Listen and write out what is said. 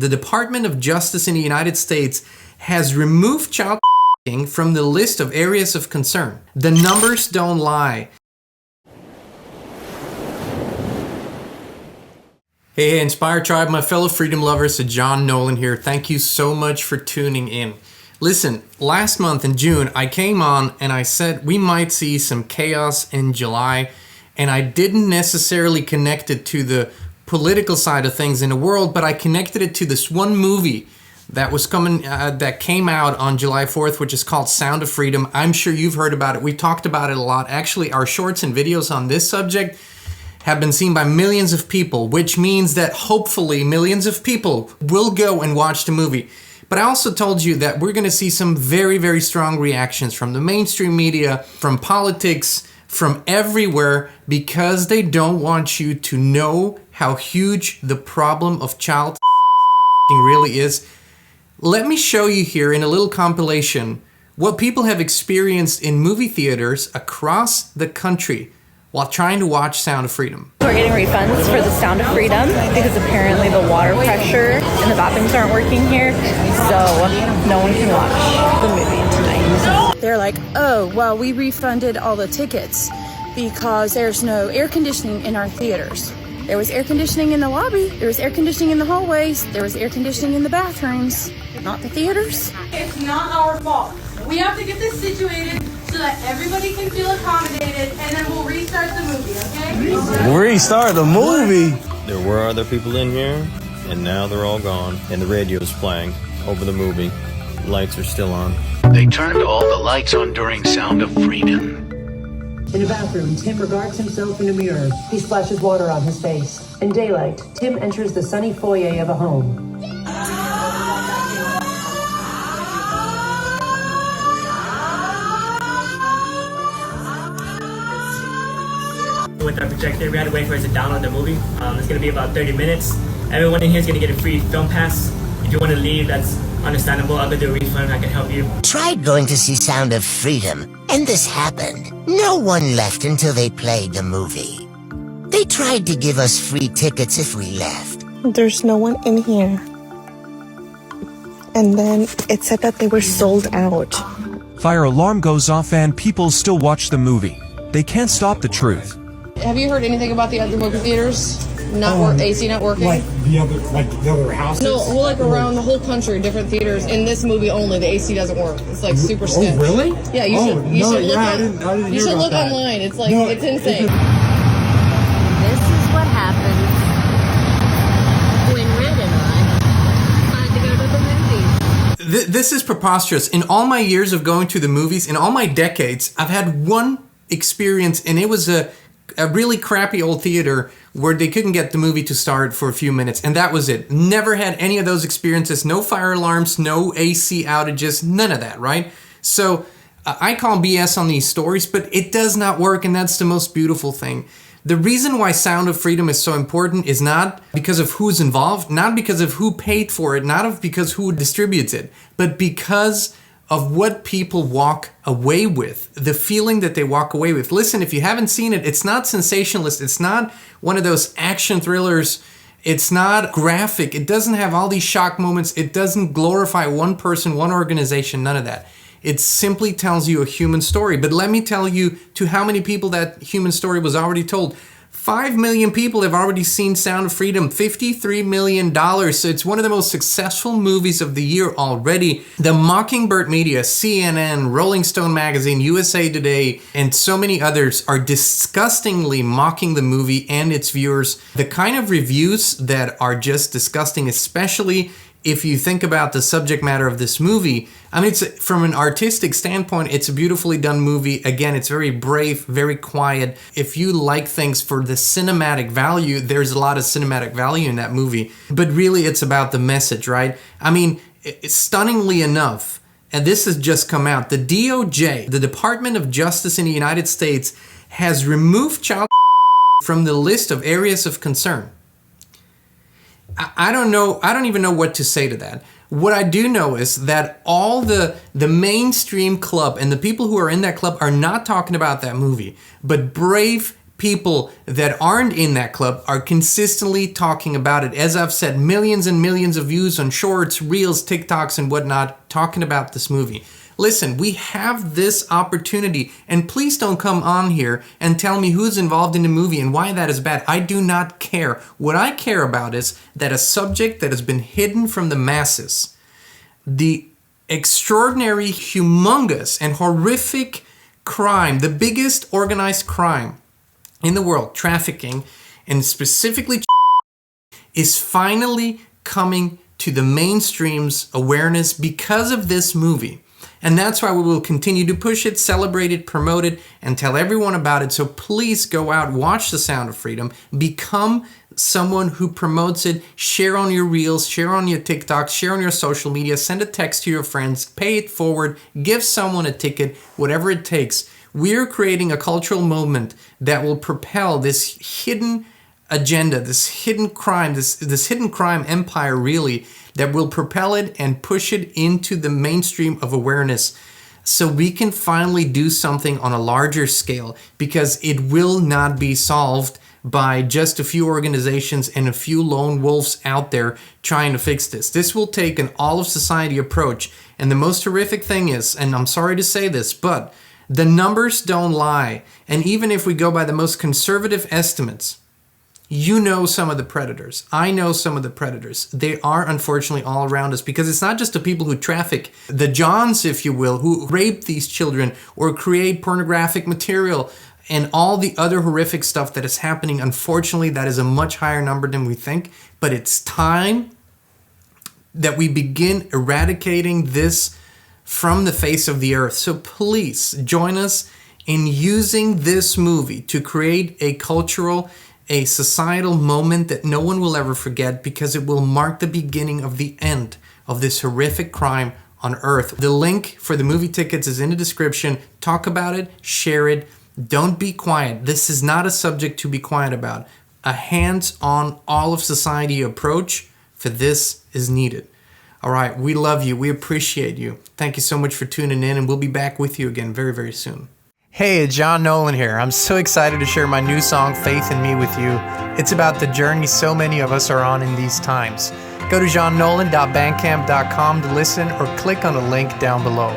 The Department of Justice in the United States has removed child from the list of areas of concern. The numbers don't lie. Hey, Inspire Tribe, my fellow freedom lovers, John Nolan here. Thank you so much for tuning in. Listen, last month in June, I came on and I said we might see some chaos in July, and I didn't necessarily connect it to the political side of things in the world, but I connected it to this one movie that was that came out on July 4th, which is called Sound of Freedom. I'm sure you've heard about it. We talked about it a lot. Actually, our shorts and videos on this subject have been seen by millions of people, which means that hopefully millions of people will go and watch the movie. But I also told you that we're going to see some very, very strong reactions from the mainstream media, from politics, from everywhere, because they don't want you to know how huge the problem of child trafficking really is. Let me show you here in a little compilation what people have experienced in movie theaters across the country while trying to watch Sound of Freedom. We're getting refunds for the Sound of Freedom because apparently the water pressure and the bathrooms aren't working here, so no one can watch the movie tonight. They're like, oh, well, we refunded all the tickets because there's no air conditioning in our theaters. There was air conditioning in the lobby, there was air conditioning in the hallways, there was air conditioning in the bathrooms, not the theaters. It's not our fault. We have to get this situated so that everybody can feel accommodated, and then we'll restart the movie, okay? Restart the movie? There were other people in here, and now they're all gone. And the radio's playing over the movie. Lights are still on. They turned all the lights on during Sound of Freedom. In the bathroom, Tim regards himself in a mirror. He splashes water on his face. In daylight, Tim enters the sunny foyer of a home. With our projector, we had to wait for us to download the movie. It's going to be about 30 minutes. Everyone in here is going to get a free film pass. If you want to leave, that's understandable. I'll do a refund. I can help you. Tried going to see Sound of Freedom, and this happened. No one left until they played the movie. They tried to give us free tickets if we left. There's no one in here. And then it said that they were sold out. Fire alarm goes off and people still watch the movie. They can't stop the truth. Have you heard anything about the other movie theaters? AC not working? Like the other houses? No, well, like around the whole country, different theaters. In this movie only, the AC doesn't work. It's like super sketch. Oh, really? Yeah, you should look online. It's like, it's insane. This is what happens when Red and I decide to go to the movies. This is preposterous. In all my years of going to the movies, in all my decades, I've had one experience, and it was a really crappy old theater where they couldn't get the movie to start for a few minutes, and that was it. Never had any of those experiences. No fire alarms, no AC outages, none of that, right? So I call BS on these stories, but it does not work, and that's the most beautiful thing. The reason why Sound of Freedom is so important is not because of who's involved, not because of who paid for it, not because who distributes it, but because of what people walk away with, the feeling that they walk away with. Listen, if you haven't seen it, it's not sensationalist. It's not one of those action thrillers. It's not graphic. It doesn't have all these shock moments. It doesn't glorify one person, one organization, none of that. It simply tells you a human story. But let me tell you to how many people that human story was already told. 5 million people have already seen Sound of Freedom, $53 million. So it's one of the most successful movies of the year already. The Mockingbird media, CNN, Rolling Stone magazine, USA Today, and so many others are disgustingly mocking the movie and its viewers. The kind of reviews that are just disgusting, especially if you think about the subject matter of this movie. I mean, from an artistic standpoint, it's a beautifully done movie. Again, it's very brave, very quiet. If you like things for the cinematic value, there's a lot of cinematic value in that movie. But really, it's about the message, right? I mean, stunningly enough, and this has just come out, the DOJ, the Department of Justice in the United States, has removed child from the list of areas of concern. I don't know. I don't even know what to say to that. What I do know is that all the mainstream club and the people who are in that club are not talking about that movie, but brave people that aren't in that club are consistently talking about it. As I've said, millions and millions of views on shorts, reels, TikToks, and whatnot talking about this movie. Listen, we have this opportunity, and please don't come on here and tell me who's involved in the movie and why that is bad. I do not care. What I care about is that a subject that has been hidden from the masses, the extraordinary, humongous, and horrific crime, the biggest organized crime in the world, trafficking, and specifically is finally coming to the mainstream's awareness because of this movie. And that's why we will continue to push it, celebrate it, promote it, and tell everyone about it. So please go out, watch The Sound of Freedom, become someone who promotes it, share on your reels, share on your TikToks, share on your social media, send a text to your friends, pay it forward, give someone a ticket, whatever it takes. We're creating a cultural movement that will propel this hidden agenda, this hidden crime, this hidden crime empire really, that will propel it and push it into the mainstream of awareness so we can finally do something on a larger scale, because it will not be solved by just a few organizations and a few lone wolves out there trying to fix this. This will take an all-of-society approach. And the most horrific thing is, and I'm sorry to say this, but the numbers don't lie. And even if we go by the most conservative estimates, you know some of the predators. I know some of the predators. They are unfortunately all around us, because it's not just the people who traffic, the Johns, if you will, who rape these children or create pornographic material and all the other horrific stuff that is happening. Unfortunately, that is a much higher number than we think. But it's time that we begin eradicating this from the face of the earth. So please join us in using this movie to create a cultural, a societal moment that no one will ever forget, because it will mark the beginning of the end of this horrific crime on earth. The link for the movie tickets is in the description. Talk about it, share it. Don't be quiet. This is not a subject to be quiet about. A hands-on, all of society approach for this is needed. All right, we love you. We appreciate you. Thank you so much for tuning in, and we'll be back with you again very, very soon. Hey, John Nolan here. I'm so excited to share my new song, Faith in Me, with you. It's about the journey so many of us are on in these times. Go to johnnolan.bandcamp.com to listen, or click on the link down below.